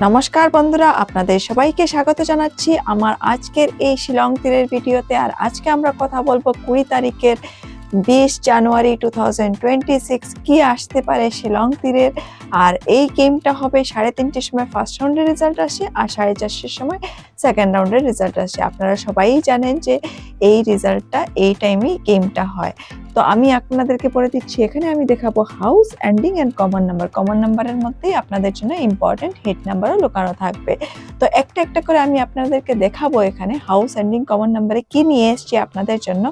নমস্কার বন্ধুরা, আপনাদের সবাইকে স্বাগত জানাচ্ছি আমার আজকের এই শিলং তীরের ভিডিওতে। আর আজকে আমরা কথা বলবো 20 তারিখের 20 জানুয়ারি 2026 কি আসতে পারে শিলং তীরের। আর এই গেমটা হবে 3:30টার সময় ফার্স্ট রাউন্ডের রেজাল্ট আসে আর 4:30টার সময় সেকেন্ড রাউন্ডের রেজাল্ট আসে। আপনারা সবাই জানেন যে এই রেজাল্টটা এই টাইমেই গেমটা হয়। তো আমি আপনাদেরকে বলে দিচ্ছি, এখানে আমি দেখাবো হাউস, ending and common number. Common নাম্বারের মধ্যেই আপনাদের জন্য ইম্পর্টেন্ট হিট নাম্বারও লুকানো থাকবে। তো একটা একটা করে আমি আপনাদেরকে দেখাবো এখানে হাউস, এন্ডিং, কমন নাম্বারে কি নিয়ে এসেছি আপনাদের জন্য।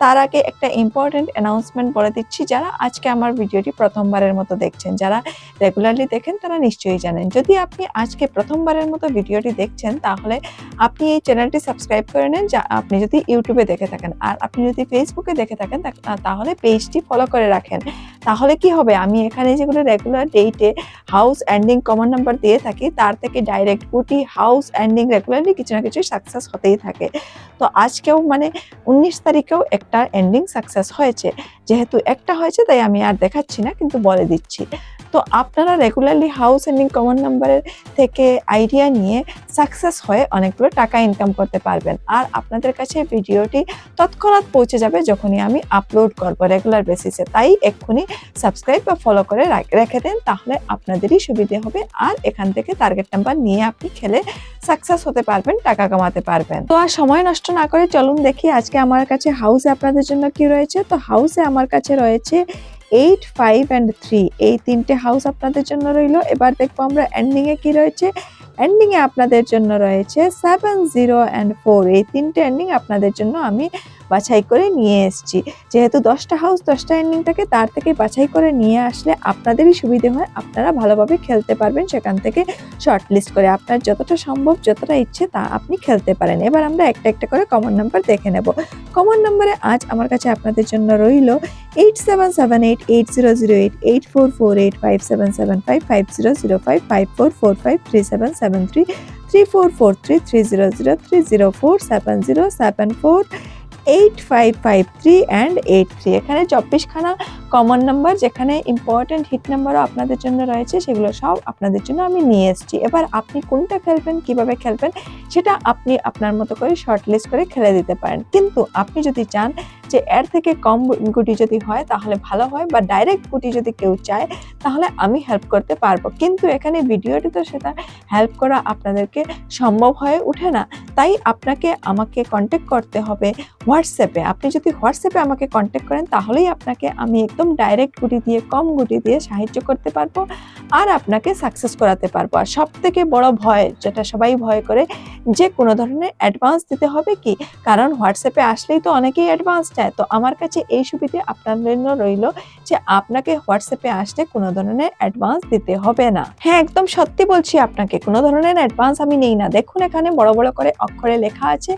তার আগে একটা ইম্পর্টেন্ট অ্যানাউন্সমেন্ট বলে দিচ্ছি, যারা আজকে আমার ভিডিওটি প্রথমবারের মতো দেখছেন, যারা রেগুলারলি দেখেন তারা নিশ্চয়ই জানেন। যদি আপনি আজকে প্রথমবারের মতো ভিডিওটি দেখছেন তাহলে আপনি এই চ্যানেলটি সাবস্ক্রাইব করে নেন, যা আপনি যদি ইউটিউবে দেখে থাকেন। আর আপনি যদি ফেসবুকে দেখে থাকেন তাহলে পেজটি ফলো করে রাখেন। তাহলে কি হবে, আমি এখানে যেগুলো রেগুলার ডেটে হাউস, এন্ডিং, কমন নাম্বার দিয়ে থাকি তার থেকে ডাইরেক্ট গুটি হাউস, এন্ডিং রেগুলারলি কিছু না কিছু সাকসেস হতেই থাকে। তো আজকেও মানে 19 তারিখেও একটা এন্ডিং সাকসেস হয়েছে। যেহেতু একটা হয়েছে তাই আমি আর দেখাচ্ছি না, কিন্তু বলে দিচ্ছি। তো আপনারা রেগুলারলি হাউস, এন্ডিং, কমন নাম্বারের থেকে আইডিয়া নিয়ে সাকসেস হয়ে অনেকগুলো টাকা ইনকাম করতে পারবেন। আর আপনাদের কাছে ভিডিওটি তৎক্ষণাৎ পৌঁছে যাবে যখনই আমি আপলোড করব রেগুলার বেসিসে। তাই এক্ষুনি সাবস্ক্রাইব বা ফলো করে রেখে দেন, তাহলে আপনাদেরই সুবিধে হবে। আর এখান থেকে টার্গেট নাম্বার নিয়ে আপনি খেলে সাকসেস হতে পারবেন, টাকা কামাতে পারবেন। তো আর সময় নষ্ট না করে চলুন দেখি আজকে আমার কাছে হাউসে আপনাদের জন্য কি রয়েছে। তো হাউসে আমার কাছে রয়েছে 8, 5 and 3, এই তিনটে হাউস আপনাদের জন্য রইল। এবার দেখবো আমরা এন্ডিং এ কি রয়েছে। এন্ডিং এ আপনাদের জন্য রয়েছে 7, 0 and 4, এই তিনটে এন্ডিং আপনাদের জন্য আমি বাছাই করে নিয়ে এসেছি। যেহেতু 10টা হাউস 10টা এন্ডিং থাকে, তার থেকে বাছাই করে নিয়ে আসলে আপনাদেরই সুবিধে হয়, আপনারা ভালোভাবে খেলতে পারবেন সেখান থেকে শর্ট লিস্ট করে। আপনার যতটা সম্ভব, যতটা ইচ্ছে তা আপনি খেলতে পারেন। এবার আমরা একটা একটা করে কমন নাম্বার দেখে নেব। কমন নাম্বারে আজ আমার কাছে আপনাদের জন্য রইল 8778, 8008, 8448, 5775, 5005, 5445, 3773, 3443, 300, 304, 7074, 8553 and 83। এখানে 24খানা কমন নাম্বার, যেখানে ইম্পর্টেন্ট হিট নাম্বারও আপনাদের জন্য রয়েছে, সেগুলো সব আপনাদের জন্য আমি নিয়ে এসেছি। এবার আপনি কোনটা খেলবেন, কিভাবে খেলবেন, সেটা আপনি আপনার মতো করে শর্ট লিস্ট করে খেলে দিতে পারেন। কিন্তু আপনি যদি চান যে এর থেকে কম গুটি যদি হয় তাহলে ভালো হয়, বা ডাইরেক্ট গুটি যদি কেউ চায় তাহলে আমি হেল্প করতে পারবো। কিন্তু এখানে ভিডিওটি তো সেটা হেল্প করা আপনাদেরকে সম্ভব হয়ে ওঠে না। তাই আপনাকে আমাকে কন্ট্যাক্ট করতে হবে হোয়াটসঅ্যাপে। আপনি যদি হোয়াটসঅ্যাপে আমাকে কন্ট্যাক্ট করেন তাহলেই আপনাকে আমি একদম ডাইরেক্ট গুটি দিয়ে, কম গুটি দিয়ে সাহায্য করতে পারবো আর আপনাকে সাকসেস করাতে পারবো। আর সব থেকে বড় ভয়, যেটা সবাই ভয় করে, যে কোনো ধরনের অ্যাডভান্স দিতে হবে কি, কারণ হোয়াটসঅ্যাপে আসলেই তো অনেকেই অ্যাডভান্স চায়। তো আমার কাছে এই সুবিধে আপনার জন্য রইল যে আপনাকে হোয়াটসঅ্যাপে আসলে কোনো ধরনের অ্যাডভান্স দিতে হবে না। হ্যাঁ, একদম সত্যি বলছি আপনাকে, কোনো ধরনের অ্যাডভান্স আমি নেই না। দেখুন এখানে বড় বড় করে অক্ষরে লেখা আছে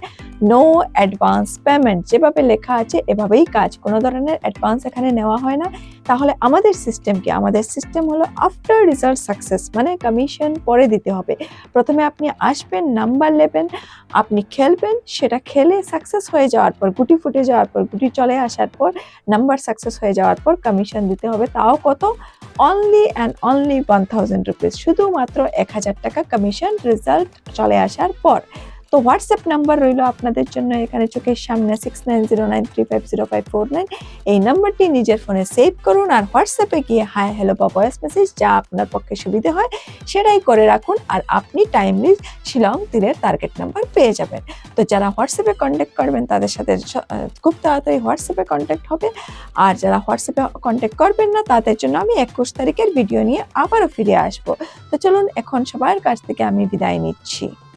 নো অ্যাডভান্স পেমেন্ট। যেভাবে লেখা আছে এভাবেই কাজ, কোনো ধরনের অ্যাডভান্স এখানে নেওয়া হয় না। তাহলে আমাদের সিস্টেম কি? আমাদের সিস্টেম হলো আফটার রেজাল্ট সাকসেস, মানে কমিশন পরে দিতে হবে। প্রথমে আপনি আসবেন, নাম্বার নেবেন, আপনি খেলবেন, সেটা খেলে সাকসেস হয়ে যাওয়ার পর, গুটি ফুটে যাওয়ার পর, গুটি চলে আসার পর, নাম্বার সাকসেস হয়ে যাওয়ার পর কমিশন দিতে হবে। তাও কত? অনলি অ্যান্ড অনলি 1000 রুপিস, শুধুমাত্র 1000 টাকা কমিশন রেজাল্ট চলে আসার পর। তো হোয়াটসঅ্যাপ নাম্বার রইল আপনাদের জন্য এখানে চোখের সামনে 6909350549। এই নাম্বারটি নিজের ফোনে সেভ করুন আর হোয়াটসঅ্যাপে গিয়ে হাই, হ্যালো বা ভয়েস মেসেজ, যা আপনার পক্ষে সুবিধে হয় সেটাই করে রাখুন। আর আপনি টাইমলি শিলং তীরের টার্গেট নাম্বার পেয়ে যাবেন। তো যারা হোয়াটসঅ্যাপে কন্ট্যাক্ট করবেন তাদের সাথে খুব তাড়াতাড়ি হোয়াটসঅ্যাপে কন্ট্যাক্ট হবে। আর যারা হোয়াটসঅ্যাপে কন্ট্যাক্ট করবেন না, তাদের জন্য আমি 21 তারিখের ভিডিও নিয়ে আবারও ফিরে আসবো। তো চলুন এখন সবার কাছ থেকে আমি বিদায় নিচ্ছি।